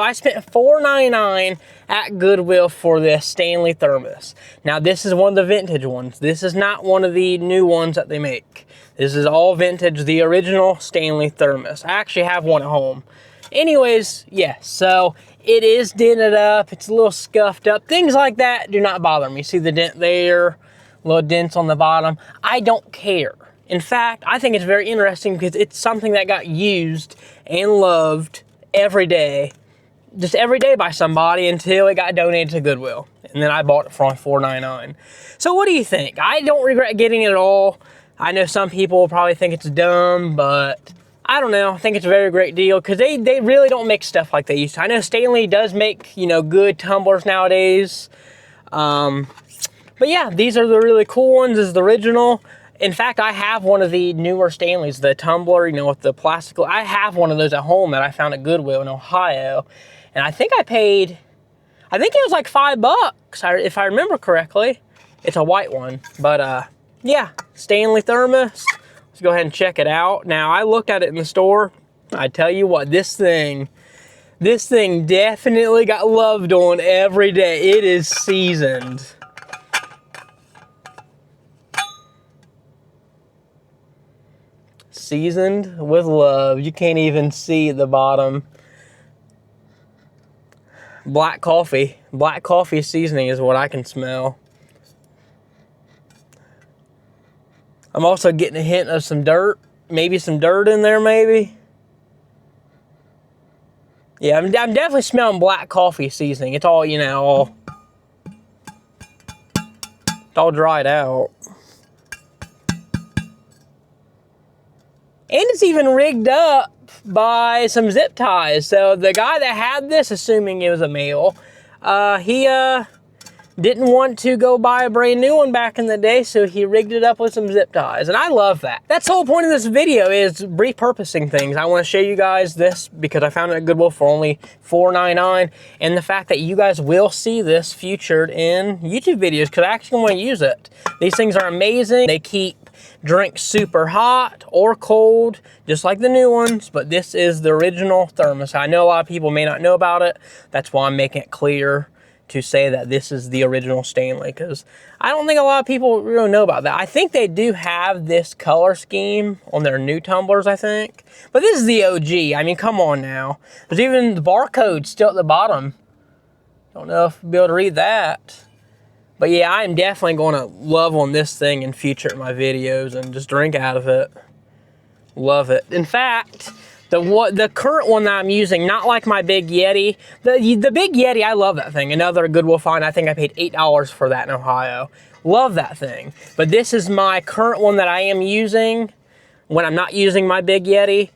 I spent $4.99 at Goodwill for this Stanley Thermos. Now this is one of the vintage ones. This is not one of the new ones that they make. This is all vintage, the original Stanley Thermos. I actually have one at home. Anyways, yeah, so it is dented up. It's a little scuffed up. Things like that do not bother me. See the dent there, little dents on the bottom. I don't care. In fact, I think it's very interesting because it's something that got used and loved every day. Just every day by somebody until it got donated to Goodwill. And then I bought it for only $4.99. So what do you think? I don't regret getting it at all. I know some people will probably think it's dumb, but I don't know. I think it's a very great deal because they really don't make stuff like they used to. I know Stanley does make, you know, good tumblers nowadays. But yeah, these are the really cool ones. This is the original. In fact, I have one of the newer Stanleys, the tumbler, you know, with the plastic. I have one of those at home that I found at Goodwill in Ohio. And I think I paid, I think it was like $5, if I remember correctly. It's a white one. But yeah, Stanley Thermos. Let's go ahead and check it out. Now, I looked at it in the store. I tell you what, this thing definitely got loved on every day. It is seasoned. Seasoned with love. You can't even see the bottom. Black coffee seasoning is what I can smell. I'm also getting a hint of some dirt, maybe some dirt in there, maybe. Yeah, I'm definitely smelling black coffee seasoning. It's all, you know, it's all dried out. And it's even rigged up by some zip ties. So the guy that had this, assuming it was a male, he didn't want to go buy a brand new one back in the day, so he rigged it up with some zip ties. And I love that. That's the whole point of this video, is repurposing things. I want to show you guys this because I found it at Goodwill for only $4.99, and the fact that you guys will see this featured in YouTube videos because I actually want to use it. These things are amazing. They keep drinks super hot or cold, just like the new ones, but this is the original thermos. I know a lot of people may not know about it. That's why I'm making it clear to say that this is the original Stanley, because I don't think a lot of people really know about that. I think they do have this color scheme on their new tumblers, I think. But this is the OG. I mean, come on now. There's even the barcode still at the bottom. Don't know if you'll be able to read that. But yeah, I am definitely going to love on this thing and feature it in my videos and just drink out of it. Love it. In fact, the current one that I'm using, not like my Big Yeti. The Big Yeti, I love that thing. Another Goodwill find. I think I paid $8 for that in Ohio. Love that thing. But this is my current one that I am using when I'm not using my Big Yeti.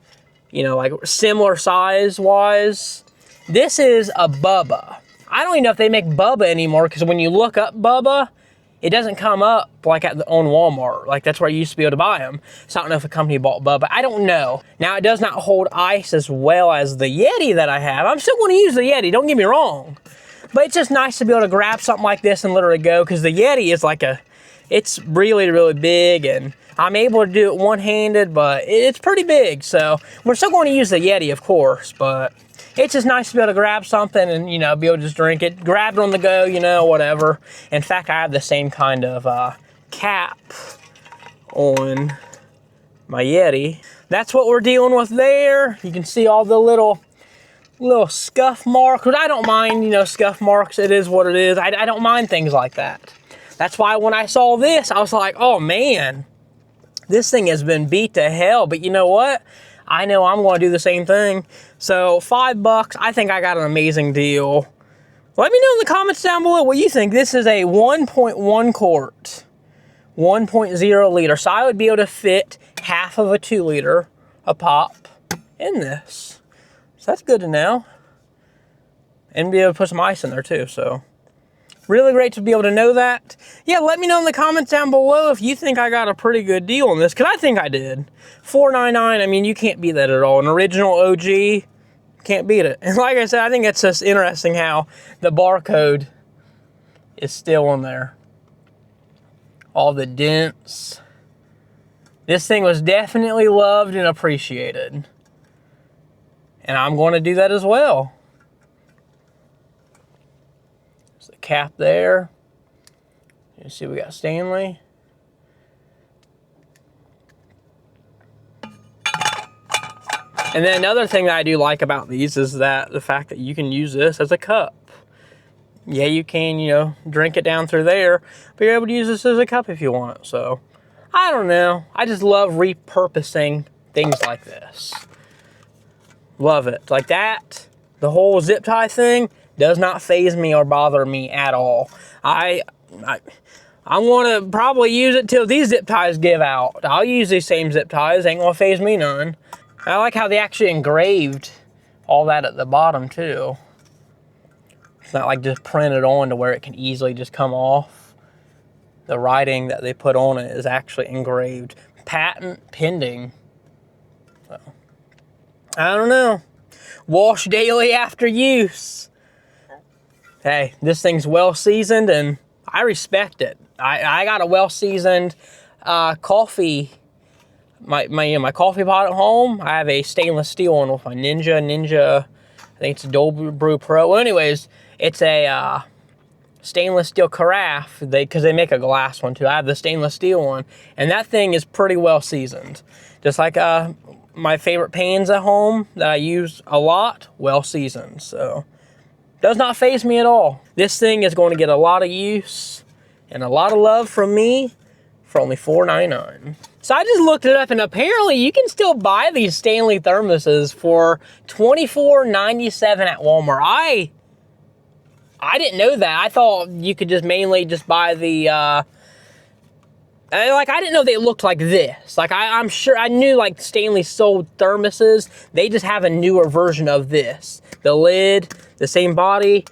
You know, like similar size-wise. This is a Bubba. I don't even know if they make Bubba anymore, because when you look up Bubba, it doesn't come up like on Walmart. Like, that's where you used to be able to buy them. So I don't know if a company bought Bubba. I don't know. Now, it does not hold ice as well as the Yeti that I have. I'm still going to use the Yeti, don't get me wrong. But it's just nice to be able to grab something like this and literally go, because the Yeti is like it's really, really big, and I'm able to do it one-handed, but it's pretty big. So we're still going to use the Yeti, of course, but it's just nice to be able to grab something and, you know, be able to just drink it, grab it on the go, you know, whatever. In fact, I have the same kind of cap on my Yeti. That's what we're dealing with there. You can see all the little scuff marks. But I don't mind, you know, scuff marks. It is what it is. I don't mind things like that. That's why when I saw this, I was like, oh man, this thing has been beat to hell. But you know what? I know I'm going to do the same thing. So $5, I think I got an amazing deal. Let me know in the comments down below what you think. This is a 1.1 quart, 1.0 liter. So I would be able to fit half of a 2 liter a pop in this. So that's good to know. And be able to put some ice in there too, so. Really great to be able to know that. Yeah, let me know in the comments down below if you think I got a pretty good deal on this, because I think I did. $4.99, I mean, you can't beat that at all. An original OG, can't beat it. And like I said, I think it's just interesting how the barcode is still on there. All the dents. This thing was definitely loved and appreciated. And I'm going to do that as well. cap there. You see we got Stanley. And then another thing that I do like about these is that the fact that you can use this as a cup. Yeah, you can, you know, drink it down through there, but you're able to use this as a cup if you want. So, I don't know. I just love repurposing things like this. Love it. Like that, the whole zip tie thing does not faze me or bother me at all. I'm going to probably use it till these zip ties give out. I'll use these same zip ties. Ain't going to faze me none. I like how they actually engraved all that at the bottom too. It's not like just printed on to where it can easily just come off. The writing that they put on it is actually engraved. Patent pending. So, I don't know. Wash daily after use. Hey, this thing's well seasoned and I respect it. I got a well seasoned coffee. My coffee pot at home. I have a stainless steel one with my Ninja. I think it's a Double Brew Pro. Well, anyways, it's a stainless steel carafe. Because they make a glass one too. I have the stainless steel one, and that thing is pretty well seasoned. Just like my favorite pans at home that I use a lot, well seasoned. So does not faze me at all. This thing is going to get a lot of use and a lot of love from me for only $4.99. So I just looked it up, and apparently you can still buy these Stanley thermoses for $24.97 at Walmart. I didn't know that. I thought you could just mainly just buy the, I didn't know they looked like this. Like, I'm sure, I knew like Stanley sold thermoses. They just have a newer version of this. The lid, the same body,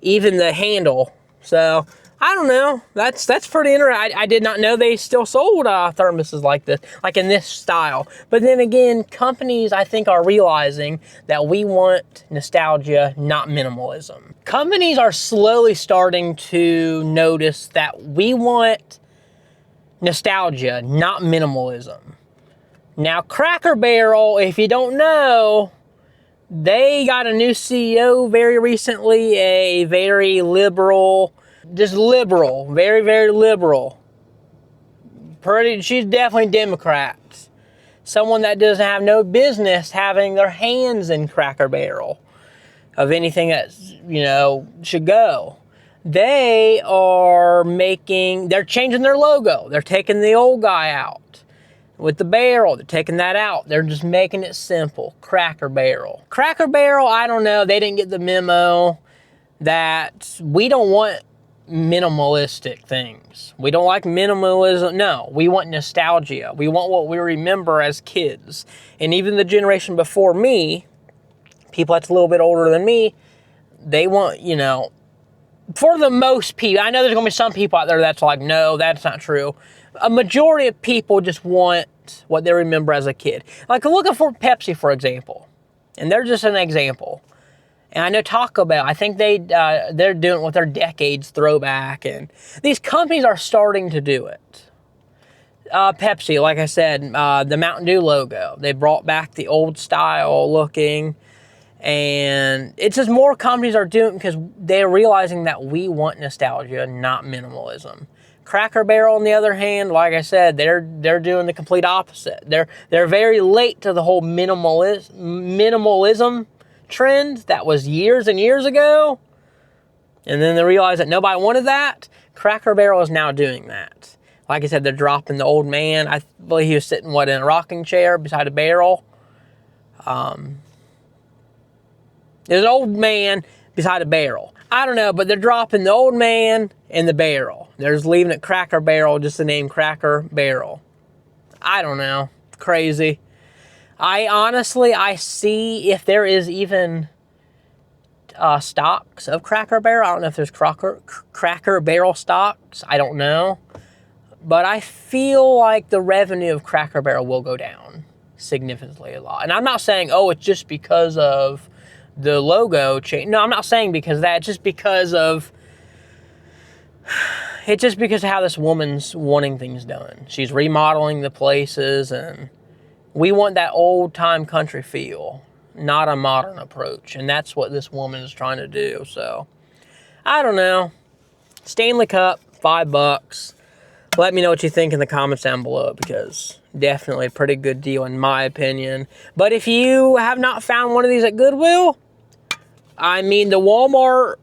even the handle. So, I don't know. That's pretty interesting. I did not know they still sold thermoses like this, like in this style. But then again, companies, I think, are realizing that we want nostalgia, not minimalism. Companies are slowly starting to notice that we want nostalgia, not minimalism. Now, Cracker Barrel, if you don't know, they got a new CEO very recently, a very liberal, just liberal, very, very liberal. She's definitely Democrat. Someone that doesn't have no business having their hands in Cracker Barrel of anything that, you know, should go. They're changing their logo. They're taking the old guy out with the barrel. They're taking that out. They're just making it simple. Cracker Barrel. Cracker Barrel, I don't know. They didn't get the memo that we don't want minimalistic things. We don't like minimalism. No, we want nostalgia. We want what we remember as kids. And even the generation before me, people that's a little bit older than me, they want, you know, for the most people, I know there's going to be some people out there that's like, no, that's not true. A majority of people just want what they remember as a kid. Like, looking for Pepsi, for example. And they're just an example. And I know Taco Bell, I think they're doing it with their decades throwback. And these companies are starting to do it. Pepsi, like I said, the Mountain Dew logo. They brought back the old style looking. And it's just more companies are doing it because they're realizing that we want nostalgia, not minimalism. Cracker Barrel, on the other hand, like I said, they're doing the complete opposite. They're very late to the whole minimalism trend that was years and years ago. And then they realized that nobody wanted that. Cracker Barrel is now doing that. Like I said, they're dropping the old man. I believe he was sitting, in a rocking chair beside a barrel. There's an old man beside a barrel. I don't know, but they're dropping the old man and the barrel. They're just leaving it Cracker Barrel, just the name Cracker Barrel. I don't know. Crazy. I see if there is even stocks of Cracker Barrel. I don't know if there's Cracker Barrel stocks. I don't know. But I feel like the revenue of Cracker Barrel will go down significantly a lot. And I'm not saying, oh, it's just because of the logo change. No, I'm not saying because of that. It's just because of how this woman's wanting things done. She's remodeling the places, and we want that old-time country feel, not a modern approach. And that's what this woman is trying to do. So, I don't know. Stanley cup, $5. Let me know what you think in the comments down below, because definitely a pretty good deal in my opinion. But if you have not found one of these at Goodwill, I mean the Walmart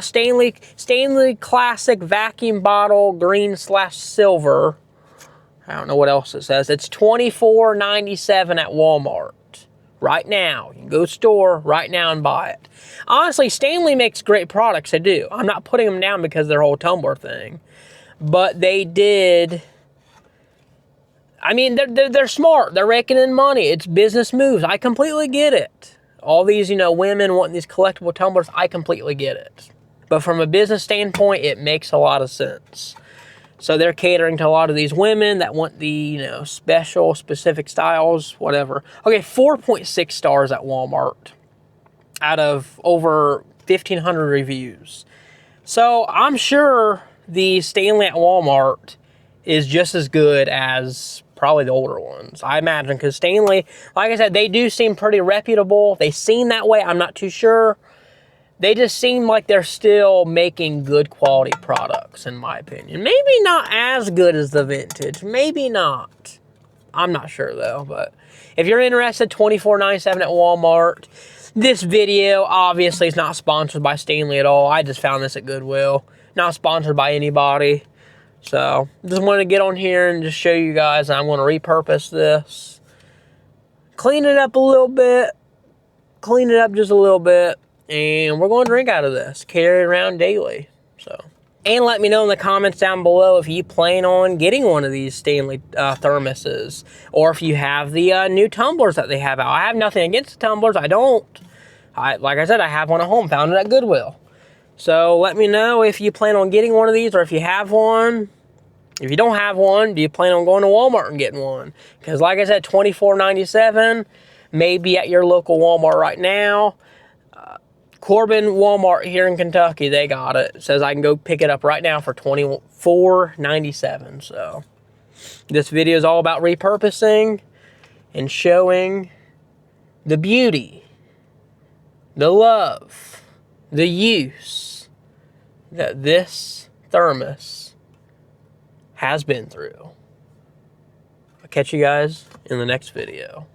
Stanley Classic Vacuum Bottle green/silver. I don't know what else it says. It's $24.97 at Walmart. Right now. You can go store right now and buy it. Honestly, Stanley makes great products. They do. I'm not putting them down because of their whole tumbler thing. But they did. I mean, they're smart. They're raking in money. It's business moves. I completely get it. All these, women wanting these collectible tumblers, I completely get it. But from a business standpoint, it makes a lot of sense. So they're catering to a lot of these women that want the, special, specific styles, whatever. Okay, 4.6 stars at Walmart out of over 1,500 reviews. So I'm sure the Stanley at Walmart is just as good as probably the older ones, I imagine, because Stanley, like I said, they do seem pretty reputable. They seem that way. I'm not too sure. They just seem like they're still making good quality products, in my opinion. Maybe not as good as the vintage. Maybe not. I'm not sure, though. But if you're interested, $24.97 at Walmart. This video, obviously, is not sponsored by Stanley at all. I just found this at Goodwill. Not sponsored by anybody. So, just wanted to get on here and just show you guys. I'm going to repurpose this. Clean it up a little bit. Clean it up just a little bit. And we're going to drink out of this, carry it around daily. So, and let me know in the comments down below if you plan on getting one of these Stanley thermoses, or if you have the new tumblers that they have out. I have nothing against the tumblers. I don't. Like I said, I have one at home, found it at Goodwill. So let me know if you plan on getting one of these, or if you have one. If you don't have one, do you plan on going to Walmart and getting one? Because like I said, $24.97, maybe at your local Walmart right now. Corbin Walmart here in Kentucky, they got it. It says I can go pick it up right now for $24.97. So this video is all about repurposing and showing the beauty, the love, the use that this thermos has been through. I'll catch you guys in the next video.